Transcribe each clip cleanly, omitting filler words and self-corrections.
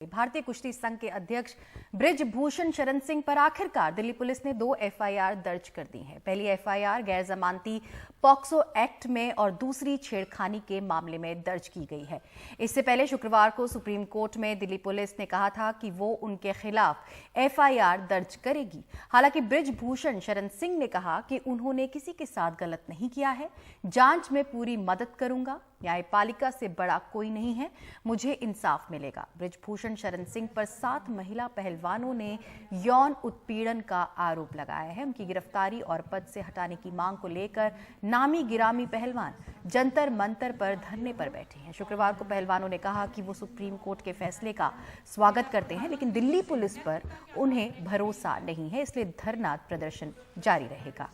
भारतीय कुश्ती संघ के अध्यक्ष बृजभूषण शरण सिंह पर आखिरकार दिल्ली पुलिस ने 2 एफआईआर दर्ज कर दी है। पहली एफआईआर गैर जमानती पॉक्सो एक्ट में और दूसरी छेड़खानी के मामले में दर्ज की गई है। इससे पहले शुक्रवार को सुप्रीम कोर्ट में दिल्ली पुलिस ने कहा था कि वो उनके खिलाफ एफआईआर दर्ज करेगी। हालांकि बृजभूषण शरण सिंह ने कहा कि उन्होंने किसी के साथ गलत नहीं किया है, जांच में पूरी मदद करूंगा, न्यायपालिका से बड़ा कोई नहीं है, मुझे इंसाफ मिलेगा। बृजभूषण शरण सिंह पर 7 महिला पहलवानों ने यौन उत्पीड़न का आरोप लगाया है। उनकी गिरफ्तारी और पद से हटाने की मांग को लेकर नामी गिरामी पहलवान जंतर मंतर पर धरने पर बैठे हैं। शुक्रवार को पहलवानों ने कहा कि वो सुप्रीम कोर्ट के फैसले का स्वागत करते हैं, लेकिन दिल्ली पुलिस पर उन्हें भरोसा नहीं है, इसलिए धरना प्रदर्शन जारी रहेगा।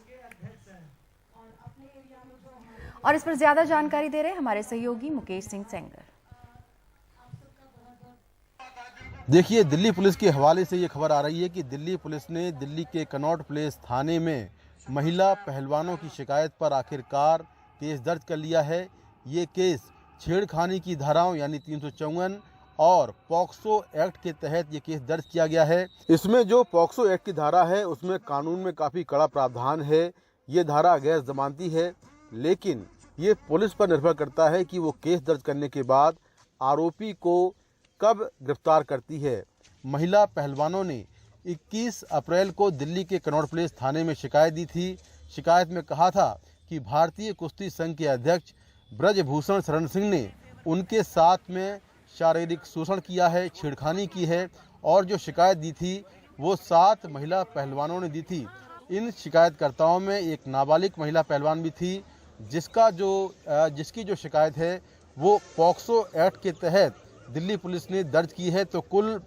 और इस पर ज्यादा जानकारी दे रहे हैं हमारे सहयोगी मुकेश सिंह सेंगर। देखिए, दिल्ली पुलिस के हवाले से ये खबर आ रही है कि दिल्ली पुलिस ने दिल्ली के कनॉट प्लेस थाने में महिला पहलवानों की शिकायत पर आखिरकार केस दर्ज कर लिया है। ये केस छेड़खानी की धाराओं यानी 354 और पॉक्सो एक्ट के तहत ये केस दर्ज किया गया है। इसमें जो पॉक्सो एक्ट की धारा है उसमें कानून में काफ़ी कड़ा प्रावधान है। ये धारा गैर जमानती है, लेकिन ये पुलिस पर निर्भर करता है कि वो केस दर्ज करने के बाद आरोपी को कब गिरफ्तार करती है। महिला पहलवानों ने 21 अप्रैल को दिल्ली के कनॉट प्लेस थाने में शिकायत दी थी। शिकायत में कहा था कि भारतीय कुश्ती संघ के अध्यक्ष बृजभूषण शरण सिंह ने उनके साथ में शारीरिक शोषण किया है, छेड़खानी की है, और जो शिकायत दी थी वो 7 महिला पहलवानों ने दी थी। इन शिकायतकर्ताओं में एक नाबालिग महिला पहलवान भी थी, जिसकी जो शिकायत है वो पॉक्सो एक्ट के तहत दिल्ली पुलिस ने दर्ज की है। तो कुल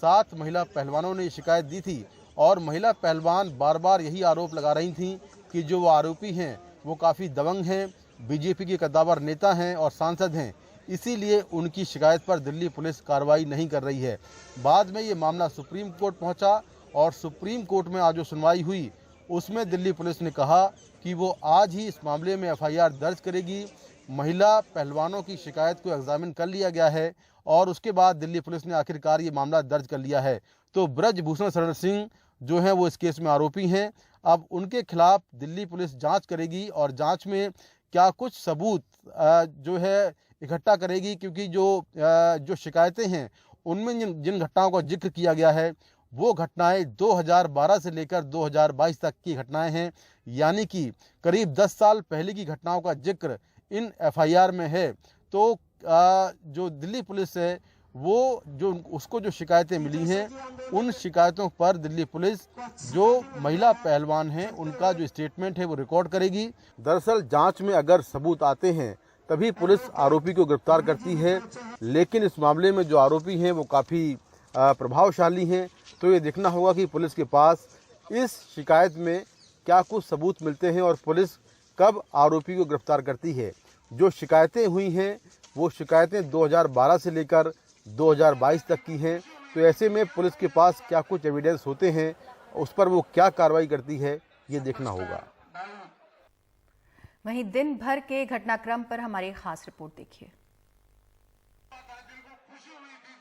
7 महिला पहलवानों ने शिकायत दी थी और महिला पहलवान बार बार यही आरोप लगा रही थी कि जो आरोपी हैं वो काफ़ी दबंग हैं, बीजेपी के कद्दावर नेता हैं और सांसद हैं, इसीलिए उनकी शिकायत पर दिल्ली पुलिस कार्रवाई नहीं कर रही है। बाद में ये मामला सुप्रीम कोर्ट पहुंचा और सुप्रीम कोर्ट में आज जो सुनवाई हुई उसमें दिल्ली पुलिस ने कहा कि वो आज ही इस मामले में एफआईआर दर्ज करेगी। महिला पहलवानों की शिकायत को एग्जामिन कर लिया गया है और उसके बाद दिल्ली पुलिस ने आखिरकार ये मामला दर्ज कर लिया है। तो बृजभूषण शरण सिंह जो हैं वो इस केस में आरोपी हैं। अब उनके खिलाफ दिल्ली पुलिस जांच करेगी और जांच में क्या कुछ सबूत जो है इकट्ठा करेगी, क्योंकि जो शिकायतें हैं उनमें जिन घटनाओं का जिक्र किया गया है वो घटनाएं 2012 से लेकर 2022 तक की घटनाएं हैं, यानी कि करीब 10 साल पहले की घटनाओं का जिक्र इन एफआईआर में है। तो जो दिल्ली पुलिस है वो उसको जो शिकायतें मिली हैं उन शिकायतों पर दिल्ली पुलिस जो महिला पहलवान हैं उनका जो स्टेटमेंट है वो रिकॉर्ड करेगी। दरअसल जांच में अगर सबूत आते हैं तभी पुलिस आरोपी को गिरफ्तार करती है, लेकिन इस मामले में जो आरोपी हैं वो काफ़ी प्रभावशाली हैं। तो ये देखना होगा कि पुलिस के पास इस शिकायत में क्या कुछ सबूत मिलते हैं और पुलिस कब आरोपी को गिरफ्तार करती है। जो शिकायतें हुई हैं वो शिकायतें 2012 से लेकर 2022 तक की हैं। तो ऐसे में पुलिस के पास क्या कुछ एविडेंस होते हैं, उस पर वो क्या कार्रवाई करती है, ये देखना होगा। वहीं दिन भर के घटनाक्रम पर हमारी खास रिपोर्ट देखिए।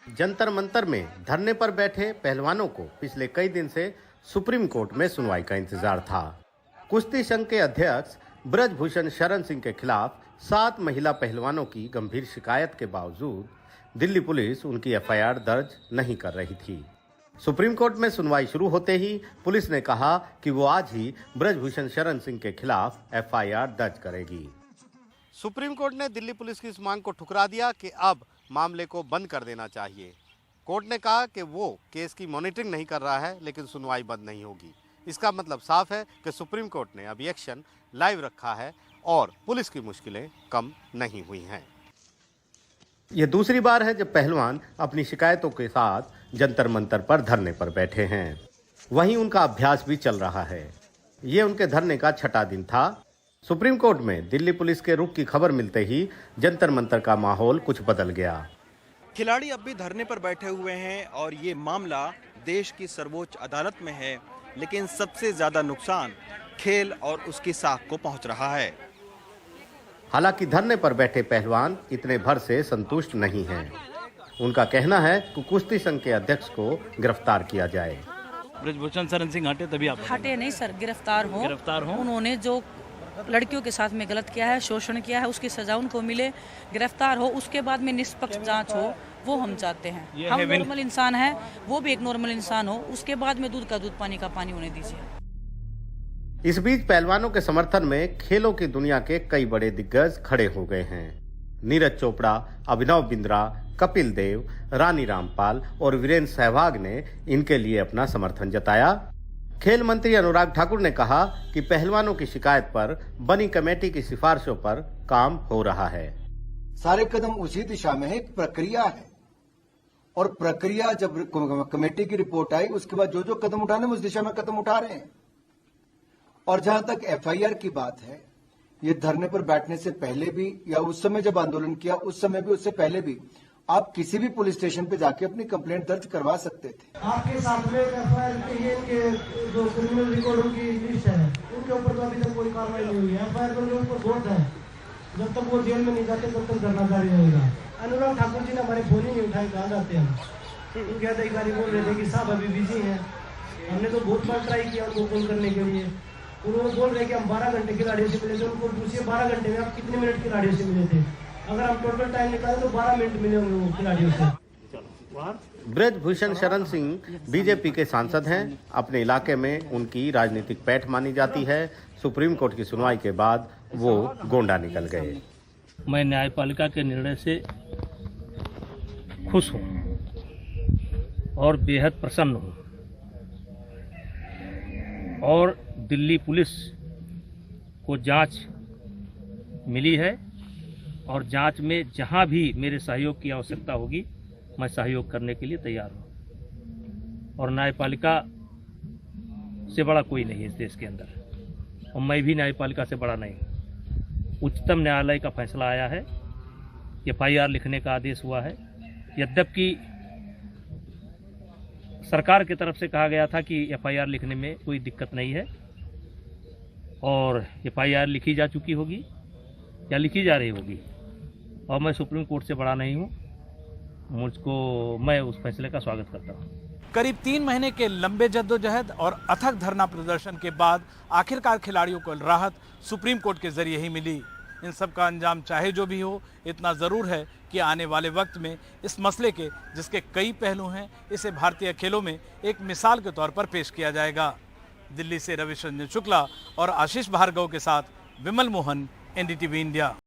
जंतर मंतर में धरने पर बैठे पहलवानों को पिछले कई दिन से सुप्रीम कोर्ट में सुनवाई का इंतजार था। कुश्ती संघ के अध्यक्ष बृजभूषण शरण सिंह के खिलाफ 7 महिला पहलवानों की गंभीर शिकायत के बावजूद दिल्ली पुलिस उनकी एफआईआर दर्ज नहीं कर रही थी। सुप्रीम कोर्ट में सुनवाई शुरू होते ही पुलिस ने कहा कि वो आज ही बृजभूषण शरण सिंह के खिलाफ एफआईआर दर्ज करेगी। सुप्रीम कोर्ट ने दिल्ली पुलिस की इस मांग को ठुकरा दिया कि अब मामले को बंद कर देना चाहिए। कोर्ट ने कहा कि वो केस की मॉनिटरिंग नहीं कर रहा है, लेकिन सुनवाई बंद नहीं होगी। इसका मतलब साफ है कि सुप्रीम कोर्ट ने अभी एक्शन लाइव रखा है और पुलिस की मुश्किलें कम नहीं हुई हैं। ये दूसरी बार है जब पहलवान अपनी शिकायतों के साथ जंतर मंतर पर धरने पर बैठे हैं। वहीं उनका अभ्यास भी चल रहा है। ये उनके धरने का 6वां दिन था। सुप्रीम कोर्ट में दिल्ली पुलिस के रुख की खबर मिलते ही जंतर मंतर का माहौल कुछ बदल गया। खिलाड़ी अब भी धरने पर बैठे हुए हैं और ये मामला देश की सर्वोच्च अदालत में है, लेकिन सबसे ज्यादा नुकसान खेल और उसकी साख को पहुंच रहा है। हालांकि धरने पर बैठे पहलवान इतने भर से संतुष्ट नहीं हैं। उनका कहना है कि कुश्ती संघ के अध्यक्ष को गिरफ्तार किया जाए। ब्रजभूषण शरण सिंह हटे तभी आप हटे नहीं सर, गिरफ्तार हो। उन्होंने जो लड़कियों के साथ में गलत किया है, शोषण किया है, उसकी सजा उनको मिले, गिरफ्तार हो, उसके बाद में निष्पक्ष जांच हो, वो हम चाहते हैं। हम नॉर्मल इंसान हैं, वो भी एक नॉर्मल इंसान हो, उसके बाद में दूध का दूध पानी का पानी होने दीजिए। इस बीच पहलवानों के समर्थन में खेलों की दुनिया के कई बड़े दिग्गज खड़े हो गए हैं। नीरज चोपड़ा, अभिनव बिंद्रा, कपिल देव, रानी रामपाल और वीरेंद्र सहवाग ने इनके लिए अपना समर्थन जताया। खेल मंत्री अनुराग ठाकुर ने कहा कि पहलवानों की शिकायत पर बनी कमेटी की सिफारिशों पर काम हो रहा है। सारे कदम उसी दिशा में है, एक प्रक्रिया है और प्रक्रिया जब कमेटी की रिपोर्ट आई उसके बाद जो जो कदम उठाने उस दिशा में कदम उठा रहे हैं। और जहां तक एफआईआर की बात है, ये धरने पर बैठने से पहले भी या उस समय जब आंदोलन किया उस समय भी, उससे पहले भी आप किसी भी पुलिस स्टेशन पे जाके अपनी कंप्लेंट दर्ज करवा सकते थे। आपके साथ में एफआईआर के जो क्रिमिनल रिकॉर्ड की लिस्ट है उनके ऊपर तो अभी तक कोई कार्रवाई नहीं हुई है। एफआईआर तो जो ऊपर बहुत है, जब तक वो जेल में नहीं जाते तब तक धरना जारी रहेगा। अनुराग ठाकुर जी ने हमारे फोन ही नहीं उठाए, कहाँ जाते हैं? उनके अधिकारी बोल रहे थे कि साहब अभी बिजी हैं। हमने तो बहुत बार ट्राई किया उनको कॉल करने के लिए, उन्होंने बोल रहे कि हम 12 घंटे खिलाड़ियों से मिले थे। उनको पूछिए 12 घंटे में आप कितने मिनट खिलाड़ियों से मिले थे? अगर हम टोटल टाइम निकालें तो 12 मिनट मिले होंगे वो खिलाड़ियों से। ब्रजभूषण शरण सिंह बीजेपी के सांसद हैं। अपने इलाके में उनकी राजनीतिक पैठ मानी जाती है। सुप्रीम कोर्ट की सुनवाई के बाद वो गोंडा निकल गए। मैं न्यायपालिका के निर्णय से खुश हूँ और बेहद प्रसन्न हूँ। और दिल्ली पुलिस को जांच मिली है और जांच में जहां भी मेरे सहयोग की आवश्यकता होगी मैं सहयोग करने के लिए तैयार हूं। और न्यायपालिका से बड़ा कोई नहीं है इस देश के अंदर, और मैं भी न्यायपालिका से बड़ा नहीं हूं। उच्चतम न्यायालय का फैसला आया है, एफआईआर लिखने का आदेश हुआ है। यद्यपि सरकार की तरफ से कहा गया था कि एफआईआर लिखने में कोई दिक्कत नहीं है, और एफआईआर लिखी जा चुकी होगी या लिखी जा रही होगी, और मैं सुप्रीम कोर्ट से बड़ा नहीं हूँ। मैं उस फैसले का स्वागत करता हूँ। करीब 3 महीने के लंबे जद्दोजहद और अथक धरना प्रदर्शन के बाद आखिरकार खिलाड़ियों को राहत सुप्रीम कोर्ट के जरिए ही मिली। इन सब का अंजाम चाहे जो भी हो, इतना ज़रूर है कि आने वाले वक्त में इस मसले के, जिसके कई पहलू हैं, इसे भारतीय खेलों में एक मिसाल के तौर पर पेश किया जाएगा। दिल्ली से रविश रंजन शुक्ला और आशीष भार्गव के साथ विमल मोहन, एनडीटीवी इंडिया।